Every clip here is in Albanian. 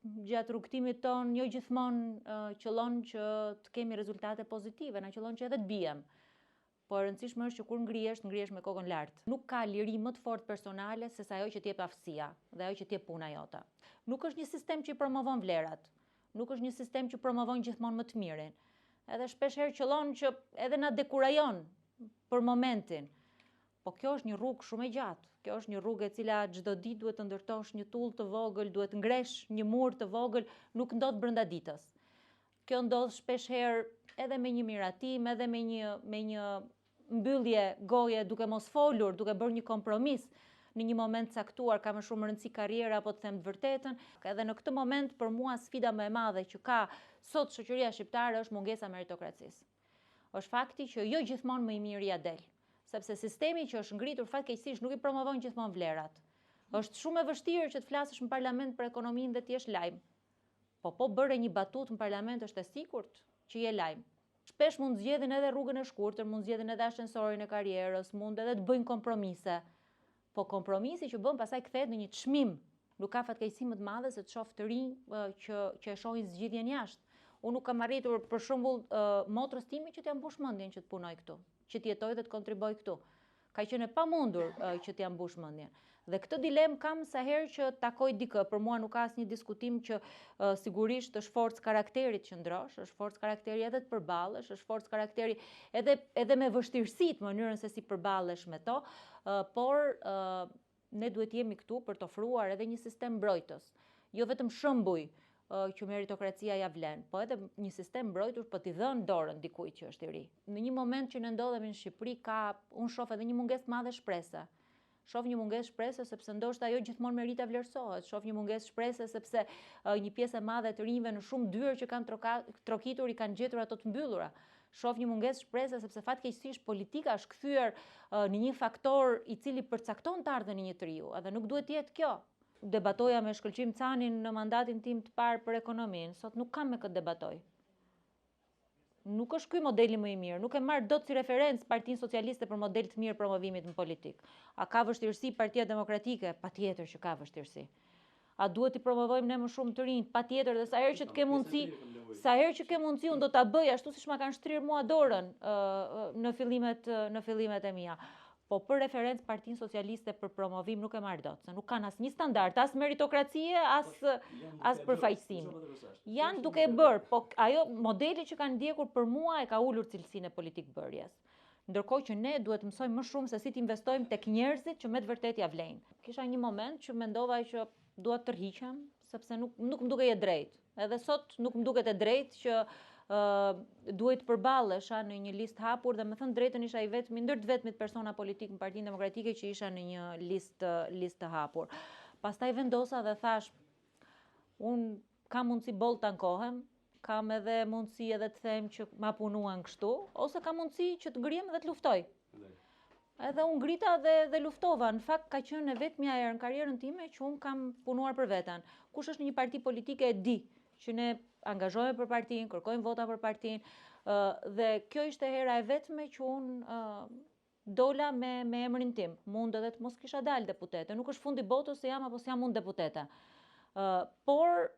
gjatë rrugtimit ton jo gjithmonë qëllon që të kemi rezultate pozitive, na qëllon që edhe të bijem. Po e rëndësishme është që kur ngrihesh me kokën lart. Nuk ka liri më të fortë personale se sa ajo që t'jep aftësia dhe ajo që t'jep puna jote. Nuk është një sistem që i promovon vlerat. Nuk është një sistem që promovon gjithmonë më të mirin. Edhe shpesh herë qëllon që edhe na dekurajon për momentin. Po kjo është një rrugë shumë e gjatë. Kjo është një rrugë e cila çdo ditë duhet të ndërtosh një tull të vogël, duhet ngresh një mur të vogël, nuk ndodh brenda ditës. Kjo ndodh shpesh herë edhe me një miratim, edhe me një mbyllje goje duke mos folur, duke bërë një kompromis në një moment caktuar, ka më shumë rëndësi karriera apo të them të vërtetën. Edhe në këtë moment për mua sfida më e madhe që ka sot shoqëria shqiptare është mungesa meritokracisë. Është fakti që jo gjithmonë më i miri ja del, sepse sistemi që është ngritur fatkeqësisht nuk i promovon gjithmonë vlerat. Është shumë e vështirë që të flasësh në parlament për ekonominë dhe të jesh lajm. Po bëre një batutë në parlament është e sigurt që je lajm. Shpesh mund zgjedhin edhe rrugën e shkurtër, mund zgjedhin edhe ascensorin e karrierës, mund edhe të bëjnë kompromise. Po kompromisi që bën pastaj kthehet në një çmim. Nuk ka fatkeqësi më të madhe se të shoh të rinj që e shohin zgjidhjen jashtë. Unë nuk kam arritur për shembull motrës time që t'ja mbush mendjen që të punoj këtu, që të jetoj dhe të kontriboj këtu. Ka qenë e pamundur që t'ja mbush mendjen. Dhe këtë dilemë kam sa herë që takoj dikë. Për mua nuk ka asnjë diskutim që sigurisht është forcë karakteri të qëndrosh, është forcë karakteri edhe të përballesh, është forcë karakteri edhe me vështirësitë mënyrën se si përballesh me to, por ne duhet jemi këtu për të ofruar edhe një sistem mbrojtës, jo vetëm shembuj që meritokracia ja vlen, po edhe një sistem mbrojtur për t'i dhënë dorën dikujt që është i ri. Në një moment që ne ndodhemi në Shqipëri unë shoh edhe një mungesë të madhe shprese. Shoh një mungesë shprese sepse ndoshta ajo gjithmonë merita vlerësohet. Shoh një mungesë shprese sepse një pjesë e madhe të rinjve në shumë dyer që kanë trokitur i kanë gjetur ato të mbyllura. Shoh një mungesë shprese sepse fatkeqësisht politika është kthyer në një faktor i cili përcakton të ardhmen e një triju, edhe nuk duhet të jetë kjo. Debatoja me Shkëlqim Canin në mandatin tim të parë për ekonominë, sot nuk kam me këtë debatoj. Nuk është ky modeli më i mirë, nuk e marr dot si referencë Partinë Socialiste për model të mirë promovimit në politikë. A ka vështirësi Partia Demokratike? Patjetër që ka vështirësi. A duhet i promovojmë ne më shumë të rinj? Patjetër, dhe sa herë që të ke mundësi, unë do ta bëj ashtu siç ma kanë shtrirë mua dorën në fillimet e mia. Po për referencë Partinë Socialiste për promovim nuk e marr dot, se nuk kanë asnjë standard, as meritokracie, as përfaqësimi. Janë duke e bërë, po ajo modeli që kanë ndjekur për mua e ka ulur cilësinë e politikbërjes. Ndërkohë që ne duhet të mësojmë më shumë se si të investojmë tek njerëzit që me të vërtetë ja vlejnë. Kisha një moment që mendova që dua të tërhiqem, sepse nuk më duket e drejtë. Edhe sot nuk më duket e drejtë që duhet përballesha në një listë hapur dhe me thënë drejtën isha i vetmi ndër të vetmit persona politik në Partinë Demokratike që isha në një listë hapur. Pastaj vendosa dhe thash, unë kam mundësi boll të ankohem, kam edhe mundësi edhe të them që ma punuan kështu, ose kam mundësi që të ngrihem dhe të luftoj. Edhe unë ngrita dhe luftova. Në fakt ka qenë e vetmja herë në karrierën time që unë kam punuar për veten. Kush është në një parti politike e di që ne angazhojmë për partinë, kërkojmë vota për partinë, dhe kjo ishte hera e vetme që unë dola me emrin tim. Mund edhe të mos kisha dalë deputete. Nuk është fundi botës se jam apo se jam unë deputete. Por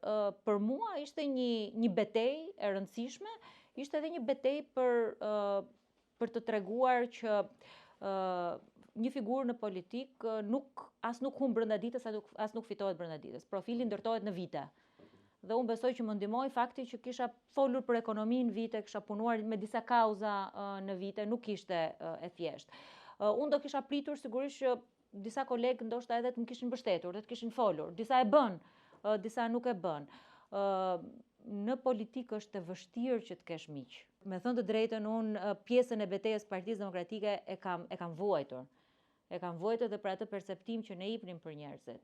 për mua ishte një betejë e rëndësishme, ishte edhe një betejë për të treguar që një figurë në politikë as nuk humb brenda ditës, as nuk fitohet brenda ditës. Profili ndërtohet në vite. Dhe unë besoj që më ndihmoi fakti që kisha folur për ekonominë vite, kisha punuar me disa kauza në vite, nuk ishte e thjeshtë. Unë do kisha pritur sigurisht që disa kolegë ndoshta edhe të më kishin mbështetur, dhe të kishin folur. Disa e bën, disa nuk e bën. Në politikë është e vështirë që të kesh miq. Me thënë të drejtën, unë pjesën e betejës Partisë Demokratike e kam vuajtur. E kam vuajtur edhe për atë perceptim që ne jepnim për njerëzit.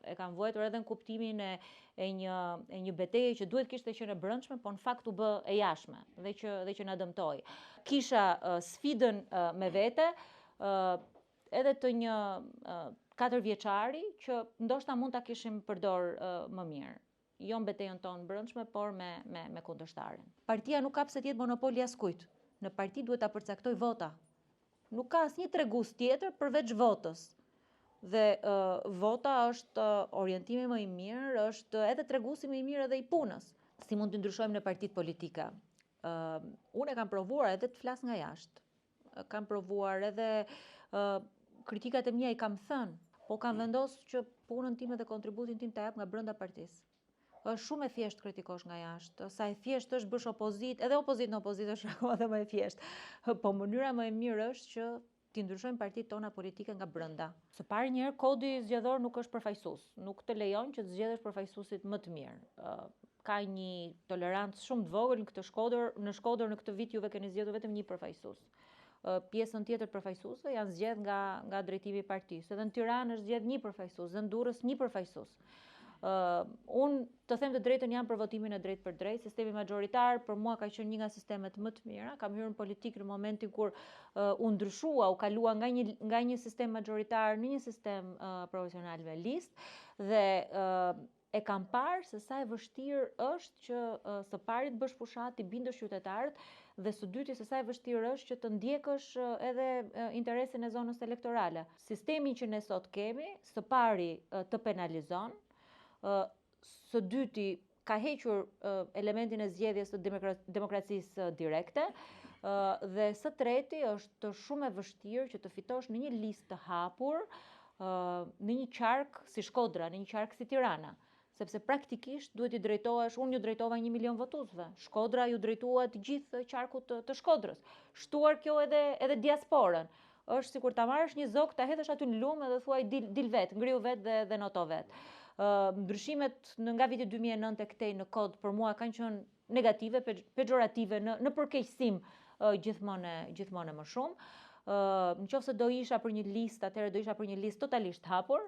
E kam vuajtur edhe në kuptimin e një beteje që duhet kishte qenë e brendshme, po në fakt u bë e jashtme dhe që na dëmtoi. Kisha sfidën me vete, edhe të një 4 vjeçari që ndoshta mund ta kishim përdor më mirë. Jo në betejën tonë brendshme, por me kundërshtaren. Partia nuk ka pse të jetë monopoli askujt. Në parti duhet ta përcaktoj vota. Nuk ka asnjë tregues tjetër përveç votës. Dhe vota është orientimi më i mirë, është edhe treguesi më i mirë edhe i punës. Si mund të ndryshojmë në partitë politike? Unë e kam provuar edhe të flas nga jashtë. Kam provuar edhe kritikat e mia i kam thënë, po kam vendosur që punën time dhe kontributin tim ta jap nga brenda partisë. Është shumë e thjeshtë kritikosh nga jashtë, sa e thjeshtë është bësh opozitë, edhe opozitë në opozitë është akoma edhe më e thjeshtë. Po mënyra më e mirë është që ti ndryshojmë partitë tona politike nga brenda. Së pari një herë kodi zgjedhor nuk është përfaqësues, nuk të lejon që të zgjedhësh përfaqësuesit më të mirë. Ka një tolerancë shumë të vogël në Shkodër në këtë vit juve keni zgjedhur vetëm një përfaqësues. Pjesën tjetër përfaqësuesve janë zgjedhur nga drejtimi i partisë. Edhe në Tiranë është zgjedh një përfaqësues, dhe në Durrës një përfaqësues. Unë të them të drejtën jam për votimin e drejtë për drejtë. Sistemi majoritar për mua ka qenë një nga sistemet më të mira. Kam hyrë në politikë në momentin kur u ndryshua, u kalua nga një sistem majoritar në një sistem proporcional me listë dhe e kam parë se sa e vështirë është që së pari të bësh fushat, të bindësh qytetarët, dhe së dyti se sa e vështirë është që të ndjekësh edhe interesin e zonës elektorale. Sistemi që ne sot kemi, së pari të penalizon, së dyti ka hequr elementin e zgjedhjes të demokracisë direkte, dhe së treti është shumë e vështirë që të fitosh në një listë të hapur, në një qark si Shkodra, në një qark si Tirana. Sepse praktikisht duhet i drejtohesh, unë ju drejtova 1 milion votuesve, Shkodra ju drejtua të gjithë qarkut të Shkodrës. Shtuar kjo edhe diasporën. Është sikur ta marrësh një zog, ta hedhësh aty në lumë dhe thuaj dil vet, ngriu vet dhe noto vet. Ndryshimet nga viti 2009 e këtej në kod për mua kanë qenë negative, pejorative në përkeqësim gjithmonë më shumë. Nëse do isha për një listë, atëherë do isha për një listë totalisht hapur,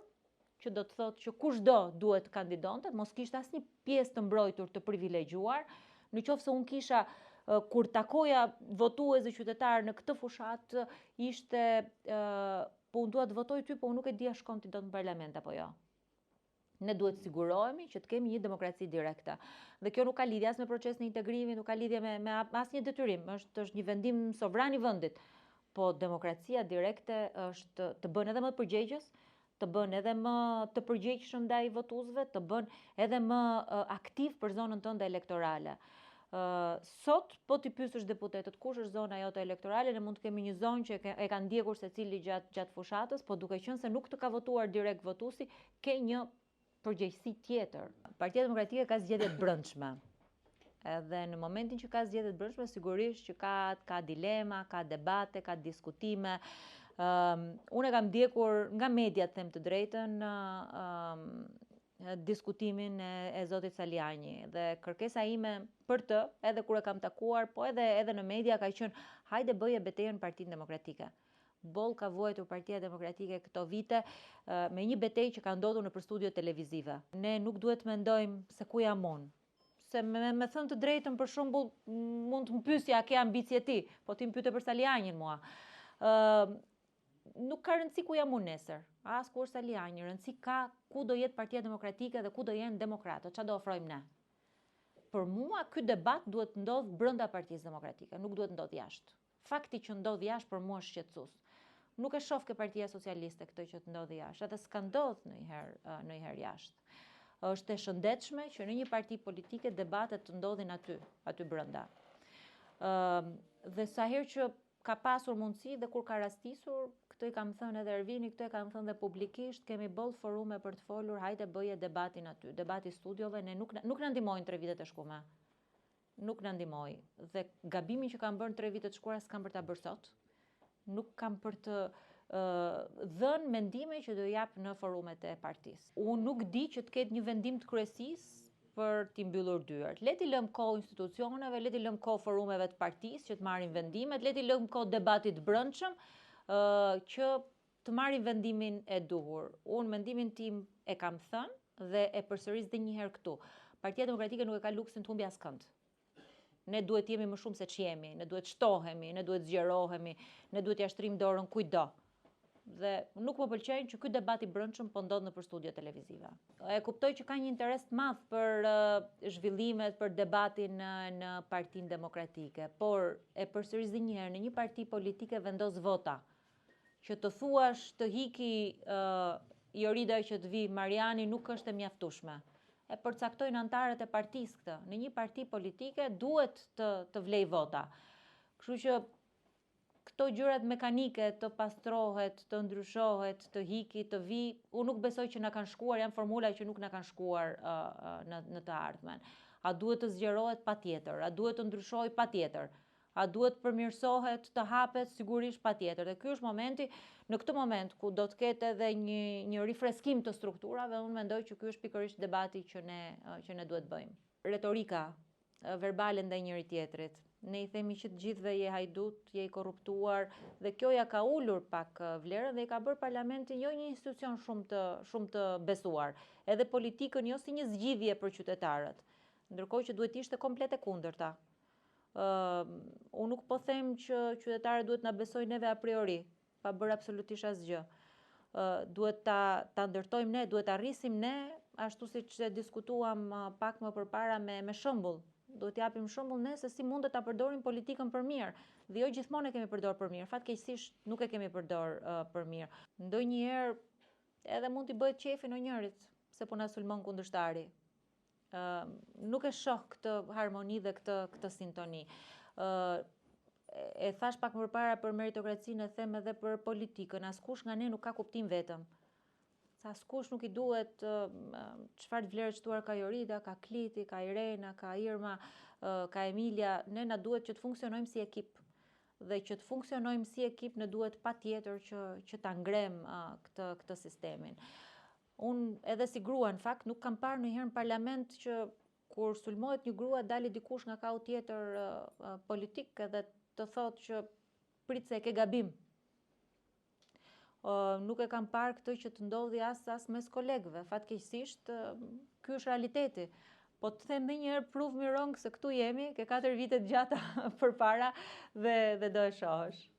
që do të thotë që kushdo duhet kandidonte, mos kishte asnjë pjesë të mbrojtur të privilegjuar. Nëse unë kisha kur takoja votues dhe qytetarë në këtë fushat, ishte po unë dua të votoj ty, po unë nuk e di a shkon ti dot në parlament apo jo. Ne duhet të sigurohemi që të kemi një demokraci direkte. Dhe kjo nuk ka lidhje as me procesin e integrimit, nuk ka lidhje me asnjë detyrim, është një vendim sovran i vendit. Po demokracia direkte është të bën edhe më të përgjegjës, të bën edhe më të përgjegjshëm ndaj votuesve, të bën edhe më aktiv për zonën tënde elektorale. Sot, po t'i pyesësh deputetët kush është zona jote elektorale, ne mund të kemi një zonë që e ka ndjekur secili gjatë fushatës, po duke qenë se nuk të ka votuar direkt votuesi, ke një përgjegjësi tjetër. Partia Demokratike ka zgjedhje të brendshme. Edhe në momentin që ka zgjedhje të brendshme, sigurisht që ka dilema, ka debate, ka diskutime. Unë e kam ndjekur nga media, të them të drejtën, diskutimin e zotit Saliani, dhe kërkesa ime për të, edhe kur e kam takuar, po edhe në media ka qenë hajde bëje betejën Partinë Demokratike. Boll ka vuajtur Partia Demokratike këto vite me një betejë që ka ndodhur nëpër studio televizive. Ne nuk duhet mendojmë se ku jam unë. Se me thënë të drejtën, për shembull, mund të më pyesja a ke ambicie ti, po ti më pyete për Salianin mua. Nuk ka rëndësi ku jam unë nesër, as ku është Saliani, rëndësi ka ku do jetë Partia Demokratike dhe ku do jenë demokratët, çfarë do ofrojmë ne. Për mua ky debat duhet të ndodh brenda Partisë Demokratike, nuk duhet ndodh jashtë. Fakti që ndodh jashtë për mua është shqetësues. Nuk e shoh ke Partia Socialiste këtë që të ndodhi jashtë, edhe s'ka ndodhur ndonjëherë jashtë. Është e shëndetshme që në një parti politike debatet të ndodhin aty brenda. Dhe sa herë që ka pasur mundësi dhe kur ka rastisur, këtë i kam thënë edhe Ervini, këtë e kam thënë dhe publikisht, kemi boll forume për të folur, hajde bëje debatin aty, debati studiove, ne nuk na ndihmojnë 3 vitet e shkuara. Nuk na ndihmoi. Dhe gabimin që kanë bërë 3 vitet e shkuara s'kan për ta bërë sot. Nuk kam për të dhënë mendime që do jap në forumet e partisë. Unë nuk di që të ketë një vendim të kryesisë për t'i mbyllur dyert. Le t'i lëm kohë institucioneve, le t'i lëm kohë forumeve të partisë që të marrin vendimet, le t'i lëm kohë debatit të brendshëm që të marrin vendimin e duhur. Unë mendimin tim e kam thënë dhe e përsëris edhe një herë këtu. Partia Demokratike nuk e ka luksin të humbi askënd. Ne duhet jemi më shumë se ç'jemi, ne duhet shtohemi, ne duhet zgjerohemi, ne duhet ja shtrim dorën kujtdo. Dhe nuk më pëlqen që ky debat i brendshëm po ndodh nëpër studio televizive. E kuptoj që ka një interes të madh për zhvillimet, për debatin në Partinë Demokratike, por e përsëris edhe një herë, në një parti politike vendos vota. Që të thuash të hiki Jorida që të vi Mariani nuk është e mjaftueshme. E përcaktojnë anëtarët e partisë këtë. Në një parti politike duhet të vlej vota. Kështu që këto gjërat mekanike të pastrohet, të ndryshohet, të hiki, të vi, unë nuk besoj që na kanë shkuar, janë formula që nuk na kanë shkuar në të ardhmen. A duhet të zgjerohet? Patjetër. A duhet të ndryshojë? Patjetër. A duhet të përmirësohet, të hapet? Sigurisht patjetër. Dhe ky është momenti, në këtë moment ku do të ketë edhe një rifreskim të strukturave, unë mendoj që ky është pikërisht debati që ne duhet bëjmë. Retorika verbale ndaj njëri tjetrit. Ne i themi që të gjithëve je hajdut, je i korruptuar, dhe kjo ja ka ulur pak vlerën dhe i ka bërë parlamentin jo një institucion shumë të besuar, edhe politikën jo si një zgjidhje për qytetarët, ndërkohë që duhet ishte komplet e kundërta. Unë nuk po them që qytetarët duhet na besojnë neve a priori, pa bërë absolutisht asgjë. Duhet ta ndërtojmë ne, duhet ta rrisim ne, ashtu siç e diskutuam pak më përpara me shembull. Duhet japim shembull ne se si mund të ta përdorim politikën për mirë. Dhe jo gjithmonë e kemi përdor për mirë. Fatkeqësisht nuk e kemi përdor për mirë. Ndonjëherë edhe mund t'i bëhet qefi në njërit, se po na sulmon kundërshtari. Nuk e shoh këtë harmoni dhe këtë sintoni. E thash pak më përpara për meritokracinë, e them edhe për politikën. Askush nga ne nuk ka kuptim vetëm. Sa askush nuk i duhet çfarë vlerë çtuar ka Jorida, ka Kliti, ka Irena, ka Irma, ka Emilia. Ne na duhet që të funksionojmë si ekip. Dhe që të funksionojmë si ekip ne duhet patjetër që ta ngrem këtë sistemin. Unë edhe si grua, në fakt, nuk kam parë ndonjëherë në parlament që kur sulmohet një grua dali dikush nga kauë tjetër politik edhe të thotë që prit se e ke gabim. Nuk e kam parë këtë që të ndodhi as mes kolegëve. Fatkeqësisht, ky është realiteti. Po të them ndonjëherë prove me wrong se këtu jemi, ke 4 vite të gjata përpara dhe do e shohësh.